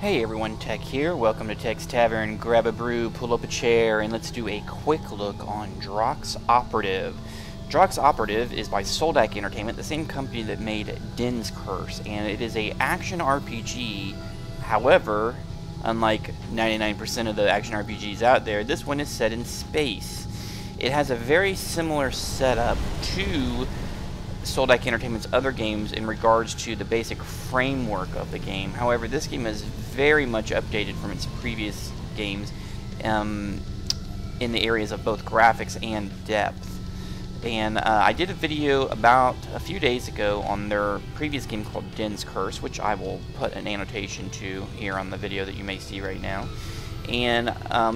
Hey everyone, Tech here. Welcome to Tech's Tavern. Grab a brew, pull up a chair, and let's do a quick look on Drox Operative. Drox Operative is by Soldak Entertainment, the same company that made Din's Curse, and it is a action RPG. However, unlike 99% of the action RPGs out there, this one is set in space. It has a very similar setup to Soldak Entertainment's other games in regards to the basic framework of the game. However, this game is very much updated from its previous games in the areas of both graphics and depth. And I did a video about a few days ago on their previous game called Din's Curse, which I will put an annotation to here on the video that you may see right now. And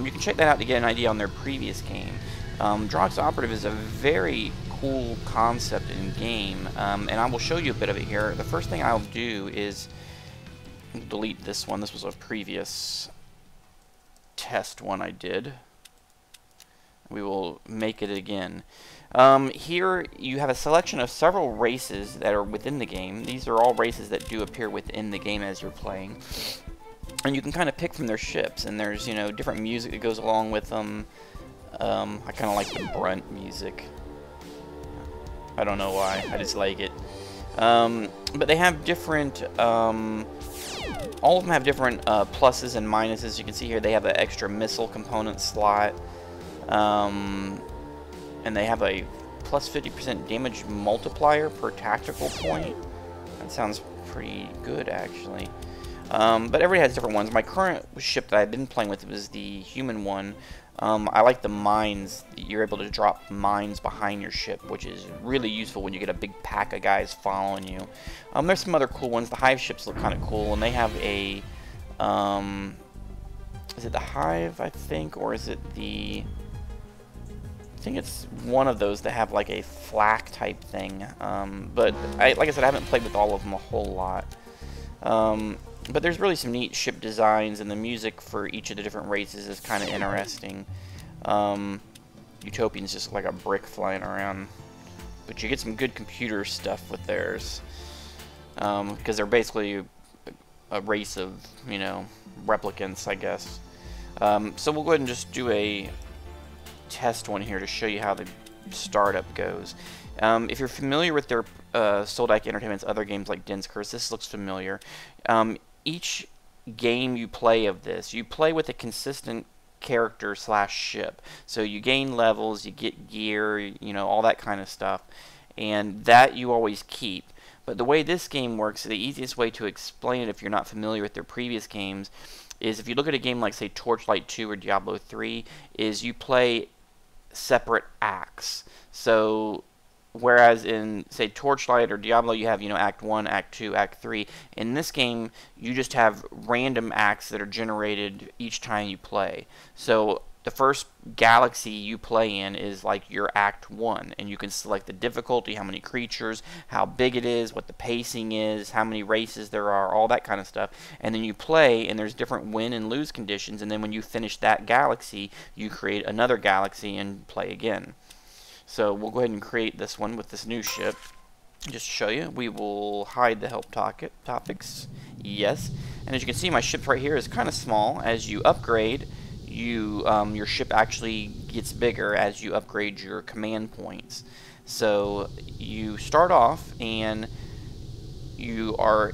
you can check that out to get an idea on their previous game. Drox Operative is a very cool concept in game, and I will show you a bit of it here. The first thing I'll do is delete this one. This was a previous test one I did. We will make it again. Here you have a selection of several races that are within the game. These are all races that do appear within the game as you're playing, and you can kind of pick from their ships, and there's, you know, different music that goes along with them. I kind of like the brunt music. I don't know why, I just like it. But they have different, all of them have different pluses and minuses. You can see here they have an extra missile component slot. And they have a plus 50% damage multiplier per tactical point. That sounds pretty good, actually. But everybody has different ones. My current ship that I've been playing with was the human one. I like the mines. You're able to drop mines behind your ship, which is really useful when you get a big pack of guys following you. There's some other cool ones. The Hive ships look kind of cool, and they have a, is it the Hive, I think, or is it the, I think it's one of those that have like a flak type thing. But like I said, I haven't played with all of them a whole lot. But there's really some neat ship designs, and the music for each of the different races is kind of interesting. Utopian's just like a brick flying around. But you get some good computer stuff with theirs. Because they're basically a race of, you know, replicants, I guess. So we'll go ahead and just do a test one here to show you how the startup goes. If you're familiar with their Soldak Entertainment's other games like Din's Curse, this looks familiar. Each game you play of this, you play with a consistent character slash ship. So you gain levels, you get gear, you know, all that kind of stuff. And that you always keep. But the way this game works, the easiest way to explain it if you're not familiar with their previous games, is if you look at a game like, say, Torchlight 2 or Diablo 3, is you play separate acts. So whereas in, say, Torchlight or Diablo, you have, you know, Act 1, Act 2, Act 3. In this game, you just have random acts that are generated each time you play. So the first galaxy you play in is like your Act 1, and you can select the difficulty, how many creatures, how big it is, what the pacing is, how many races there are, all that kind of stuff. And then you play, and there's different win and lose conditions, and then when you finish that galaxy, you create another galaxy and play again. So we'll go ahead and create this one with this new ship. Just to show you, we will hide the help topics. Yes. And as you can see, my ship right here is kind of small. As you upgrade, your ship actually gets bigger as you upgrade your command points. So you start off and you are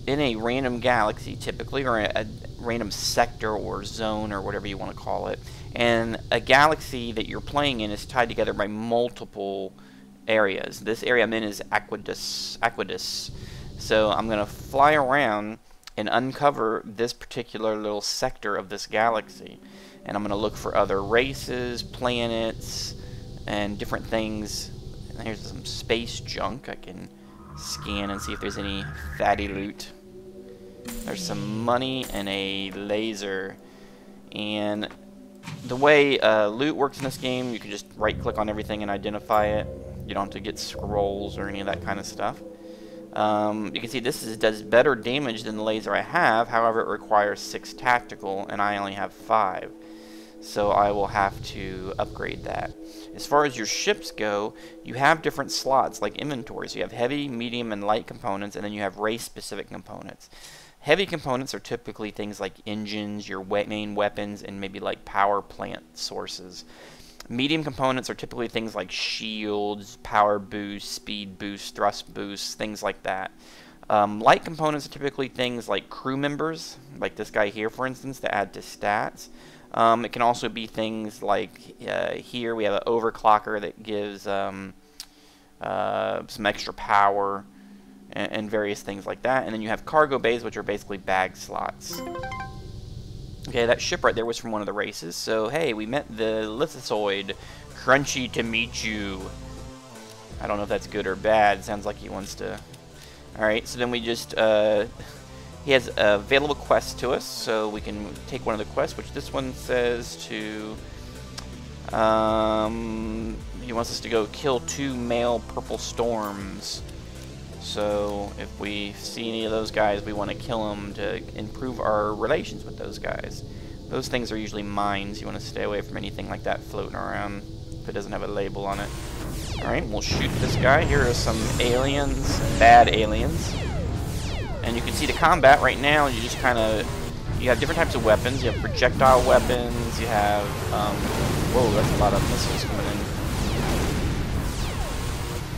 in a random galaxy typically, or a random sector or zone or whatever you want to call it. And a galaxy that you're playing in is tied together by multiple areas. This area I'm in is Aquidus. So I'm going to fly around and uncover this particular little sector of this galaxy. And I'm going to look for other races, planets, and different things. And here's some space junk. I can scan and see if there's any fatty loot. There's some money and a laser. And the way loot works in this game, you can just right click on everything and identify it. You don't have to get scrolls or any of that kind of stuff. You can see this does better damage than the laser I have. However, it requires 6 tactical and I only have 5. So I will have to upgrade that. As far as your ships go, you have different slots like inventories. You have heavy, medium, and light components, and then you have race-specific components. Heavy components are typically things like engines, your main weapons, and maybe like power plant sources. Medium components are typically things like shields, power boost, speed boost, thrust boost, things like that. Light components are typically things like crew members, like this guy here, for instance, to add to stats. It can also be things like here we have an overclocker that gives some extra power and various things like that. And then you have cargo bays, which are basically bag slots. Okay, that ship right there was from one of the races. So, hey, we met the Lithozoid. Crunchy to meet you. I don't know if that's good or bad. Sounds like he wants to... Alright, so then we just... he has available quests to us, so we can take one of the quests, which this one says to... he wants us to go kill 2 male purple storms. So if we see any of those guys, we want to kill them to improve our relations with those guys. Those things are usually mines. You want to stay away from anything like that floating around if it doesn't have a label on it. Alright, we'll shoot this guy. Here are some aliens, bad aliens. And you can see the combat right now. You just kind of, you have different types of weapons. You have projectile weapons. You have, whoa, that's a lot of missiles coming in.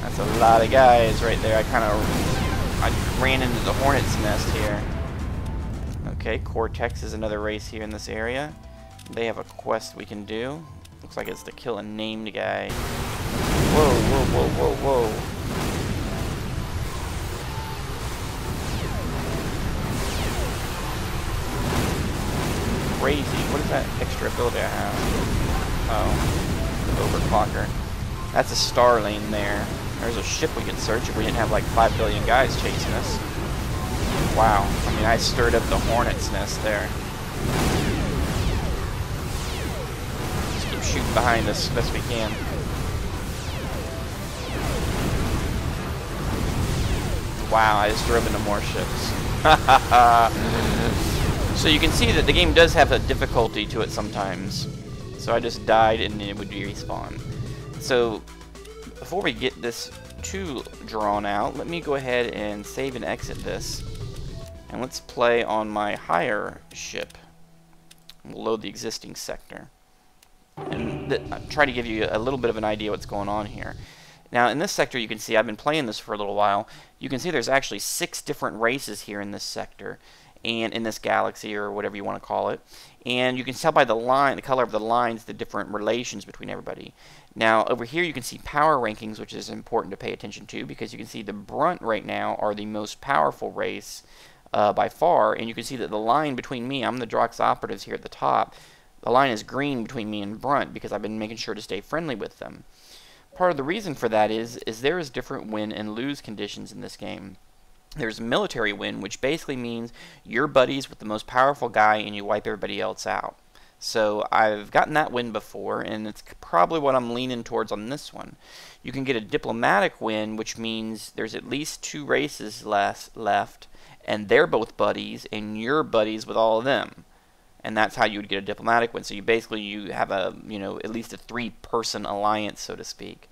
That's a lot of guys right there. I ran into the hornet's nest here. Okay, Cortex is another race here in this area. They have a quest we can do. Looks like it's to kill a named guy. Whoa, whoa, whoa, whoa, whoa. Crazy. What is that extra ability I have? Oh, overclocker. That's a star lane there. There's a ship we could search if we didn't have like 5 billion guys chasing us. Wow. I mean, I stirred up the hornet's nest there. Just keep shooting behind us as best we can. Wow, I just drove into more ships. So you can see that the game does have a difficulty to it sometimes. So I just died and it would respawn. So before we get this too drawn out, let me go ahead and save and exit this. And let's play on my higher ship. We'll load the existing sector. And try to give you a little bit of an idea what's going on here. Now in this sector you can see, I've been playing this for a little while, you can see there's actually 6 different races here in this sector. And in this galaxy, or whatever you want to call it. And you can tell by the line, the color of the lines, the different relations between everybody. Now, over here you can see power rankings, which is important to pay attention to, because you can see the Brunt right now are the most powerful race by far, and you can see that the line between me, I'm the Drox Operatives here at the top, the line is green between me and Brunt, because I've been making sure to stay friendly with them. Part of the reason for that is there is different win and lose conditions in this game. There's military win, which basically means you're buddies with the most powerful guy and you wipe everybody else out. So I've gotten that win before, and it's probably what I'm leaning towards on this one. You can get a diplomatic win, which means there's at least 2 races left, and they're both buddies, and you're buddies with all of them. And that's how you would get a diplomatic win. So you have a, at least a 3-person alliance, so to speak.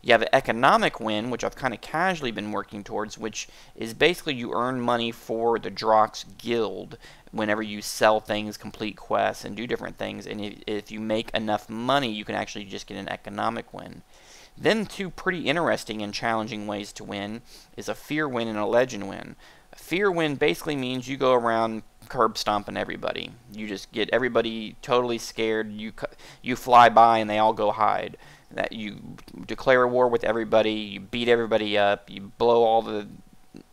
You have an economic win, which I've kind of casually been working towards, which is basically you earn money for the Drox Guild whenever you sell things, complete quests, and do different things. And if you make enough money, you can actually just get an economic win. Then 2 pretty interesting and challenging ways to win is a fear win and a legend win. A fear win basically means you go around curb stomping everybody. You just get everybody totally scared. You fly by and they all go hide. That you declare a war with everybody, you beat everybody up, you blow all the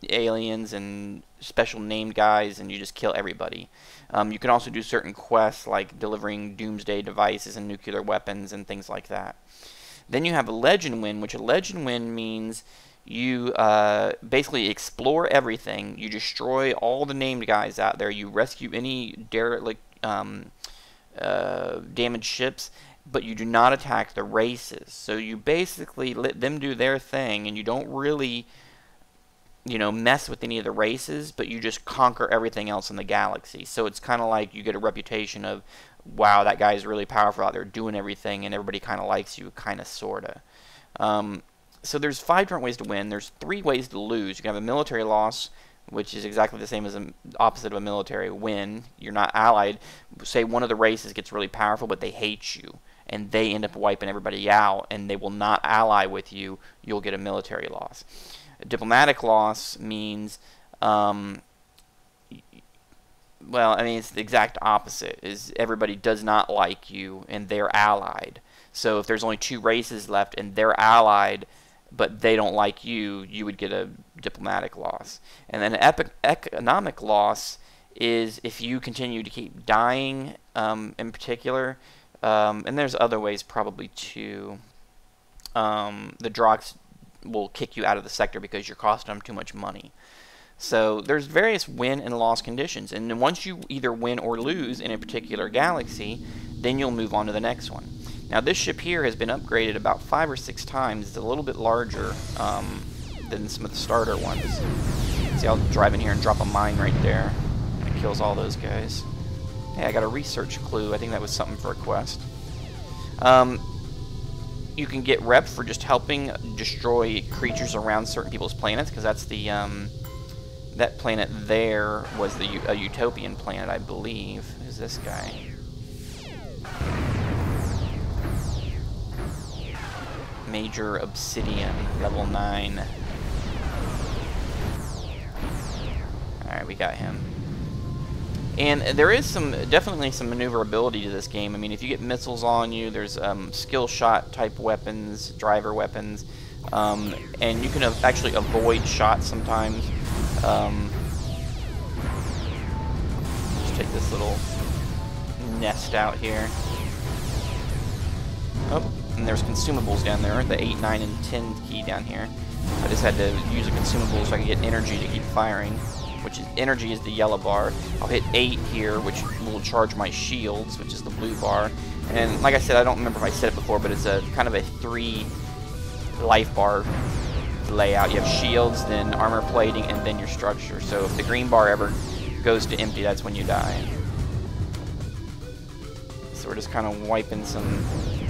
aliens and special named guys, and you just kill everybody. You can also do certain quests like delivering doomsday devices and nuclear weapons and things like that. Then you have a legend win, which a legend win means you basically explore everything, you destroy all the named guys out there, you rescue any derelict damaged ships, but you do not attack the races. So you basically let them do their thing, and you don't really, mess with any of the races, but you just conquer everything else in the galaxy. So it's kind of like you get a reputation of, wow, that guy's really powerful out there doing everything, and everybody kind of likes you, kind of, sort of. So there's 5 different ways to win. There's 3 ways to lose. You can have a military loss, which is exactly the same as the opposite of a military win. You're not allied. Say one of the races gets really powerful, but they hate you, and they end up wiping everybody out, and they will not ally with you, you'll get a military loss. A diplomatic loss means, well, I mean, it's the exact opposite, is everybody does not like you, and they're allied. So if there's only 2 races left, and they're allied, but they don't like you, you would get a diplomatic loss. And then an economic loss is if you continue to keep dying, in particular, and there's other ways probably too. The Drox will kick you out of the sector because you're costing them too much money. So there's various win and loss conditions, and then once you either win or lose in a particular galaxy, then you'll move on to the next one. Now this ship here has been upgraded about 5 or 6 times. It's a little bit larger than some of the starter ones. See, I'll drive in here and drop a mine right there. It kills all those guys. Hey, I got a research clue. I think that was something for a quest. You can get rep for just helping destroy creatures around certain people's planets, because that's the that planet there was a utopian planet, I believe. Who's this guy? Major Obsidian, level 9. Alright, we got him. And there is definitely some maneuverability to this game. I mean, if you get missiles on you, there's skill shot type weapons, driver weapons, and you can actually avoid shots sometimes. Just take this little nest out here. Oh, and there's consumables down there, the 8, 9, and 10 key down here. I just had to use a consumable so I can get energy to keep firing, which is energy is the yellow bar. I'll hit 8 here, which will charge my shields, which is the blue bar. And like I said, I don't remember if I said it before, but it's a kind of a 3 life bar layout. You have shields, then armor plating, and then your structure. So if the green bar ever goes to empty, that's when you die. So we're just kind of wiping some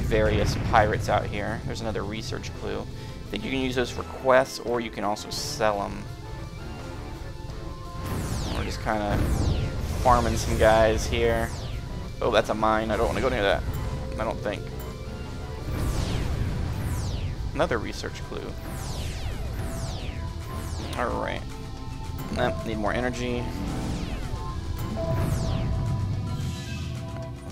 various pirates out here. There's another research clue. I think you can use those for quests, or you can also sell them. We're just kind of farming some guys here. Oh, that's a mine. I don't want to go near that. I don't think. Another research clue. Alright. Nope, need more energy.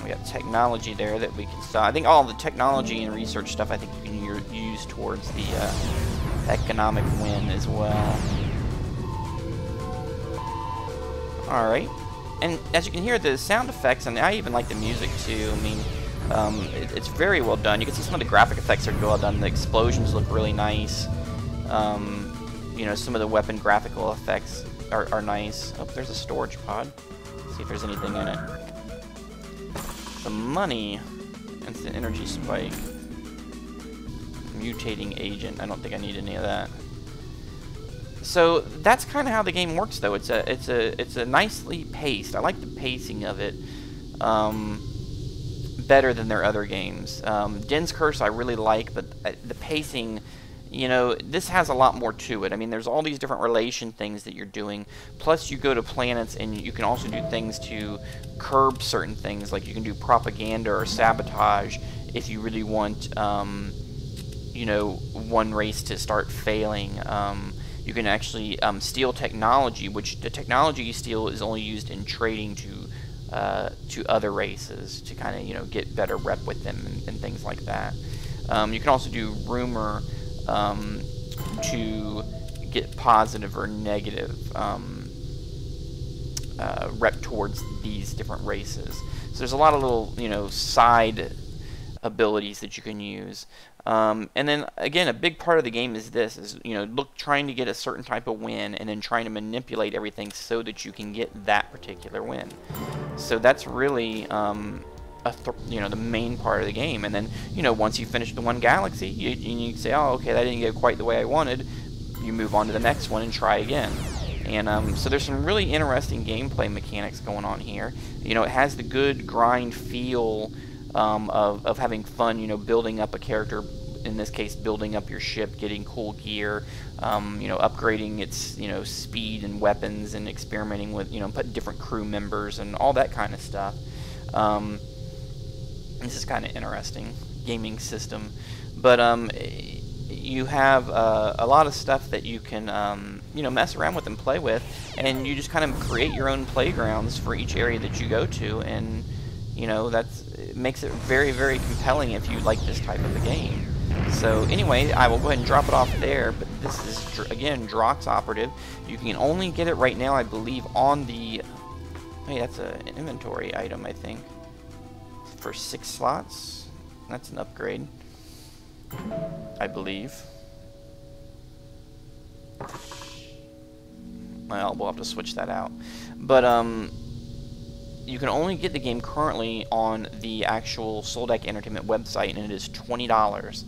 We got technology there that we can sell. I think all the technology and research stuff I think you can use towards the economic win as well. Alright. And as you can hear, the sound effects, and I even like the music too. I mean, it's very well done. You can see some of the graphic effects are well done. The explosions look really nice. You know, some of the weapon graphical effects are nice. Oh, there's a storage pod. Let's see if there's anything in it. Some money. Instant energy spike. Mutating agent. I don't think I need any of that. So that's kind of how the game works, though. It's a nicely paced. I like the pacing of it better than their other games. Den's Curse I really like, but the pacing, you know, this has a lot more to it. I mean, there's all these different relation things that you're doing. Plus, you go to planets, and you can also do things to curb certain things, like you can do propaganda or sabotage if you really want, you know, one race to start failing. You can actually steal technology, which the technology you steal is only used in trading to other races to kind of, you know, get better rep with them and things like that. You can also do rumor to get positive or negative rep towards these different races. So there's a lot of little, you know, side abilities that you can use. And then again, a big part of the game is this: you know, trying to get a certain type of win, and then trying to manipulate everything so that you can get that particular win. So that's really you know, the main part of the game. And then, you know, once you finish the one galaxy, you say, oh, okay, that didn't go quite the way I wanted. You move on to the next one and try again. And so there's some really interesting gameplay mechanics going on here. You know, it has the good grind feel of having fun, you know, building up a character in this case, building up your ship, getting cool gear, you know, upgrading its, you know, speed and weapons, and experimenting with, you know, putting different crew members and all that kind of stuff. This is kind of interesting gaming system, but you have a lot of stuff that you can you know, mess around with and play with, and you just kind of create your own playgrounds for each area that you go to, and you know, it makes it very, very compelling if you like this type of a game. So anyway, I will go ahead and drop it off there, but this is, again, Drox Operative. You can only get it right now, I believe, on the... Hey, that's an inventory item, I think. For 6 slots. That's an upgrade, I believe. Well, we'll have to switch that out. But, you can only get the game currently on the actual Soldak Entertainment website, and it is $20.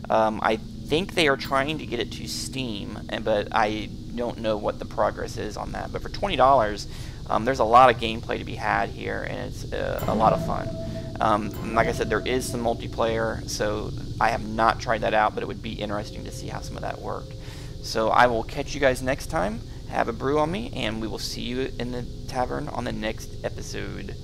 I think they are trying to get it to Steam, but I don't know what the progress is on that. But for $20, there's a lot of gameplay to be had here, and it's a lot of fun. Like I said, there is some multiplayer, so I have not tried that out, but it would be interesting to see how some of that worked. So I will catch you guys next time. Have a brew on me, and we will see you in the tavern on the next episode.